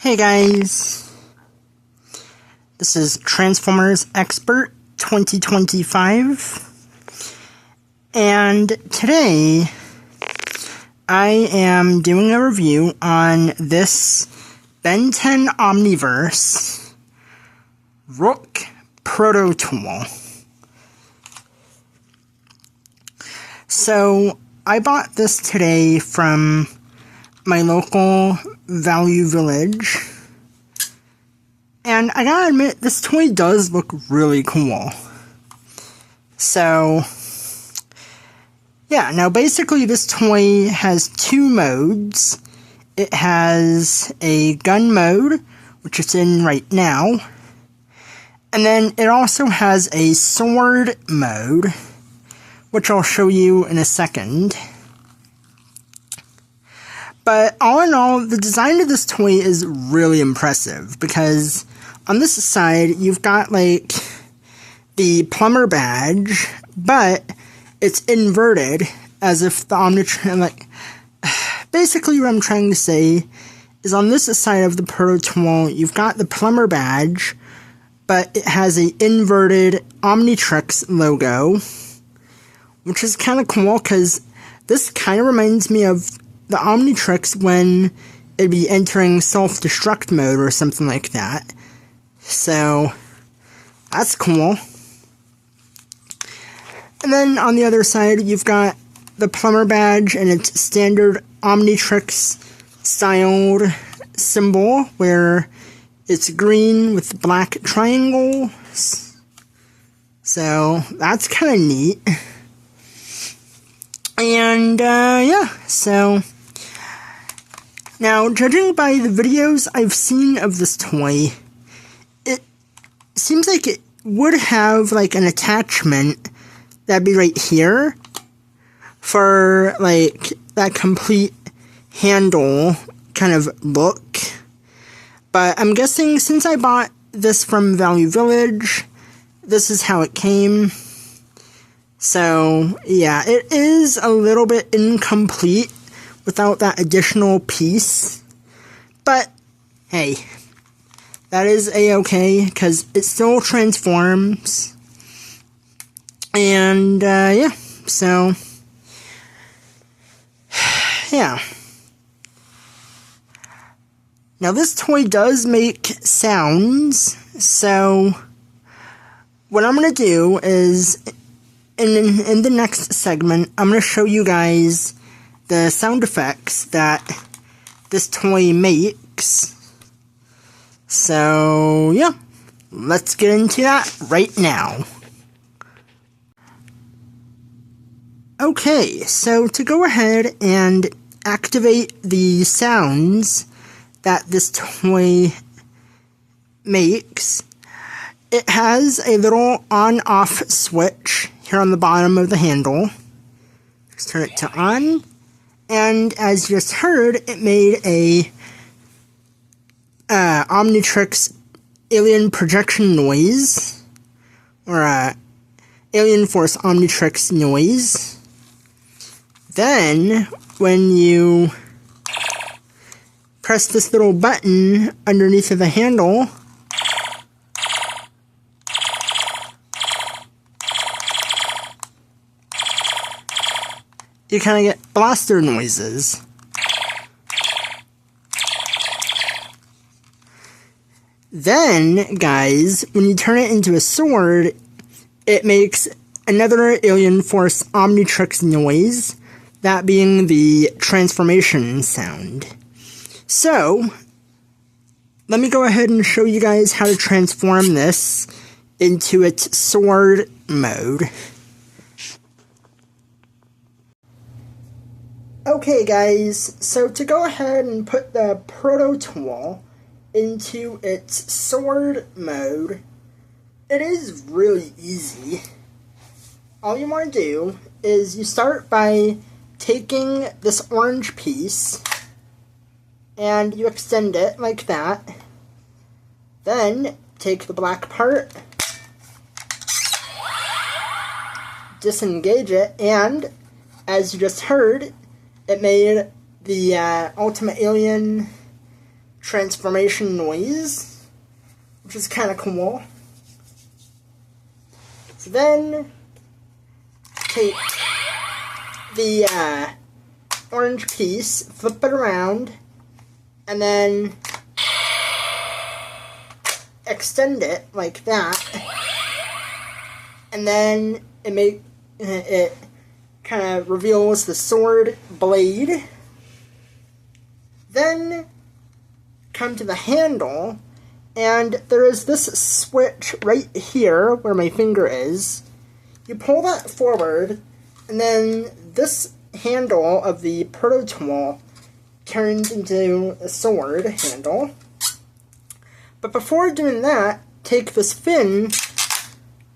Hey guys, this is Transformers Expert 2025, and today I am doing a review on this Ben 10 Omniverse Rook Proto Tool. So I bought this today from my local Value Village, and I gotta admit, this toy does look really cool. So yeah, now basically this toy has two modes. It has a gun mode, which it's in right now, and then it also has a sword mode, which I'll show you in a second. But all in all, the design of this toy is really impressive, because on this side, you've got, like, the plumber badge, but it's inverted, as if the Omnitrix, like, basically what I'm trying to say is on this side of the Proto Tool, you've got the plumber badge, but it has a inverted Omnitrix logo, which is kind of cool, because this kind of reminds me of the Omnitrix when it'd be entering self-destruct mode or something like that. So that's cool. And then on the other side, you've got the plumber badge and its standard Omnitrix styled symbol, where it's green with black triangles. So that's kind of neat. And yeah, so now, judging by the videos I've seen of this toy, it seems like it would have, like, an attachment that'd be right here for, like, that complete handle kind of look. But I'm guessing since I bought this from Value Village, this is how it came. So, yeah, it is a little bit incomplete without that additional piece, but hey, that is a-okay, because it still transforms, and yeah, so, yeah. Now this toy does make sounds, so what I'm going to do is, in the next segment, I'm going to show you guys the sound effects that this toy makes. So, yeah, let's get into that right now. Okay, so to go ahead and activate the sounds that this toy makes, it has a little on-off switch here on the bottom of the handle. Let's turn it to on. And as you just heard, it made a Omnitrix alien projection noise, or Alien Force Omnitrix noise. Then, when you press this little button underneath of the handle, you kind of get blaster noises. Then, guys, when you turn it into a sword, it makes another Alien Force Omnitrix noise, that being the transformation sound. So, let me go ahead and show you guys how to transform this into its sword mode. Okay guys, so to go ahead and put the Proto Tool into its sword mode, it is really easy. All you want to do is you start by taking this orange piece and you extend it like that. Then take the black part, disengage it, and as you just heard, it made the Ultimate Alien transformation noise, which is kind of cool. So then, take the orange piece, flip it around, and then extend it like that, and then it kind of reveals the sword blade. Then come to the handle, and there is this switch right here where my finger is. You pull that forward, and then this handle of the Proto Tool turns into a sword handle. But before doing that, take this fin,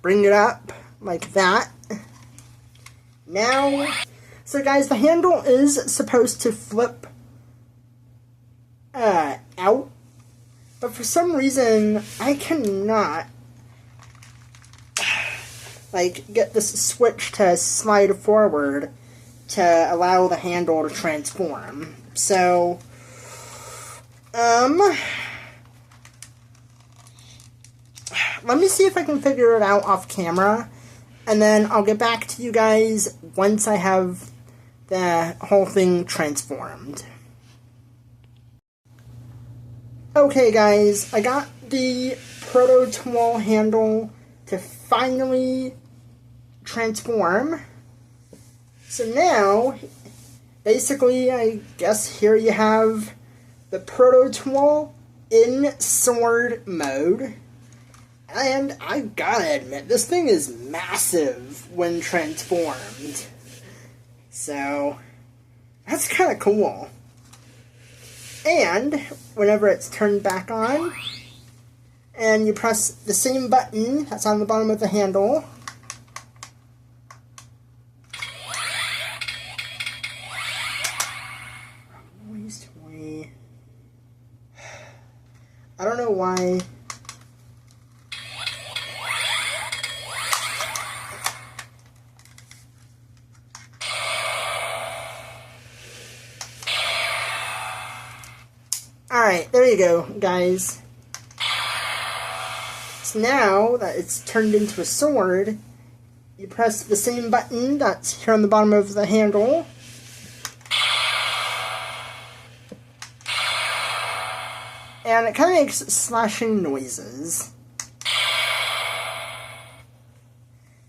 bring it up like that. Now, so guys, the handle is supposed to flip out, but for some reason, I cannot, get this switch to slide forward to allow the handle to transform. So, let me see if I can figure it out off camera, and then I'll get back to you guys once I have the whole thing transformed. Okay guys, I got the Proto Tool handle to finally transform. So now, basically, I guess here you have the Proto Tool in sword mode. And I gotta admit, this thing is massive when transformed. So, that's kind of cool. And, whenever it's turned back on, and you press the same button that's on the bottom of the handle, I don't know why. Alright, there you go, guys. So now that it's turned into a sword, you press the same button that's here on the bottom of the handle. And it kind of makes slashing noises.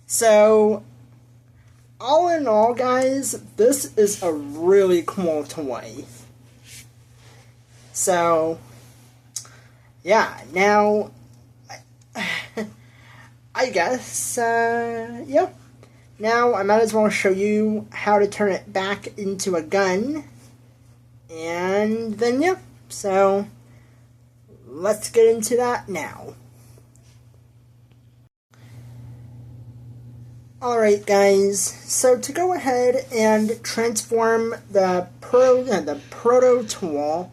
So, all in all, guys, this is a really cool toy. So, yeah, now, I guess, yeah. Now, I might as well show you how to turn it back into a gun. And then, yeah, so let's get into that now. Alright guys, so to go ahead and transform the Proto Tool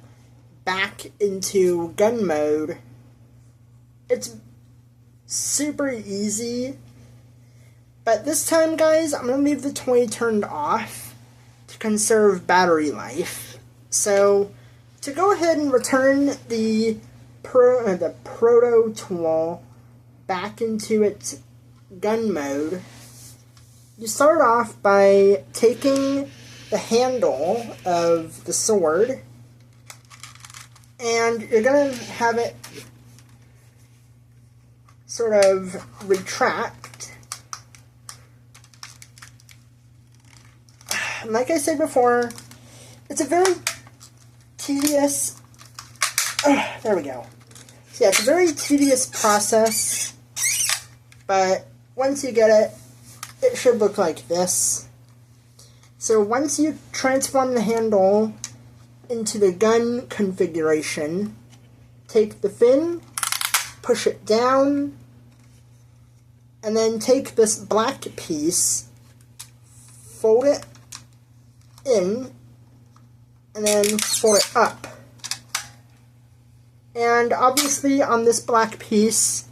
back into gun mode, it's super easy, but this time guys, I'm going to leave the toy turned off to conserve battery life. So, to go ahead and return the Proto Tool back into its gun mode, you start off by taking the handle of the sword, and you're going to have it sort of retract. And like I said before, it's a very tedious, there we go. So yeah, it's a very tedious process, but once you get it, it should look like this. So once you transform the handle into the gun configuration, take the fin, push it down, and then take this black piece, fold it in, and then fold it up. And obviously on this black piece,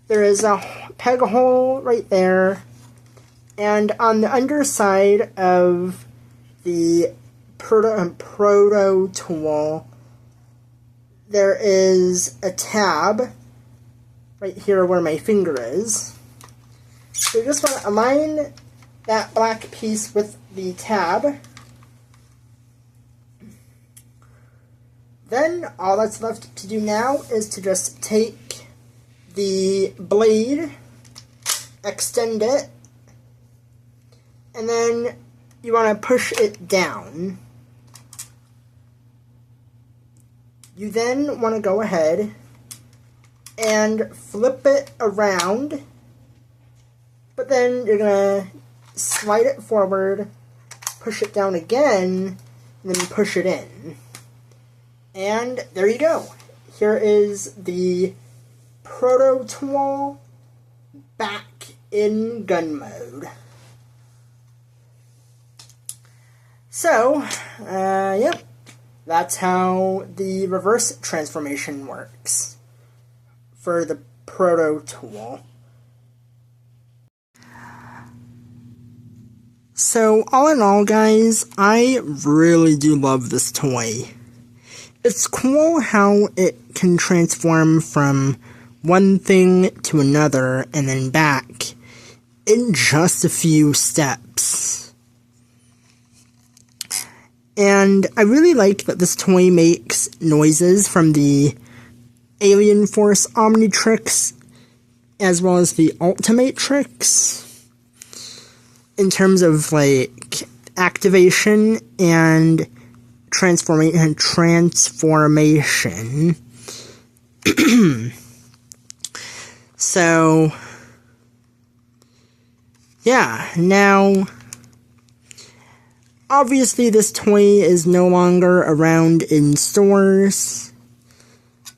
there is a peg hole right there. And on the underside of the Proto Tool, there is a tab right here where my finger is. So you just want to align that black piece with the tab. Then all that's left to do now is to just take the blade, extend it, and then you want to push it down. You then want to go ahead and flip it around, but then you're going to slide it forward, push it down again, and then push it in. And there you go. Here is the Proto Tool back in gun mode. So, yep, that's how the reverse transformation works for the Proto Tool. So, all in all, guys, I really do love this toy. It's cool how it can transform from one thing to another and then back in just a few steps. And I really like that this toy makes noises from the Alien Force Omnitrix as well as the Ultimatrix in terms of like activation and transformation. So, yeah, now, obviously this toy is no longer around in stores,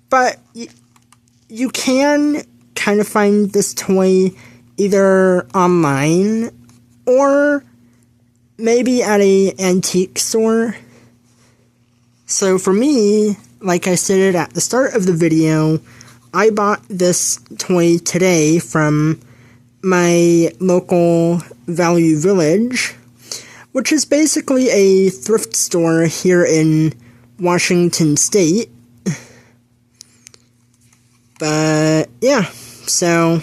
but you can kind of find this toy either online or maybe at an antique store. So for me, like I stated at the start of the video, I bought this toy today from my local Value Village, which is basically a thrift store here in Washington State. But yeah, so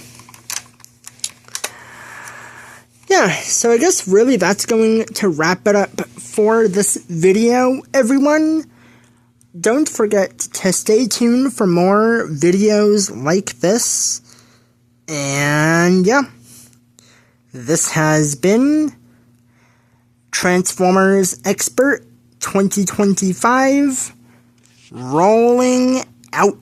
I guess really that's going to wrap it up for this video, everyone. Don't forget to stay tuned for more videos like this. And yeah, this has been Transformers Expert 2025 rolling out.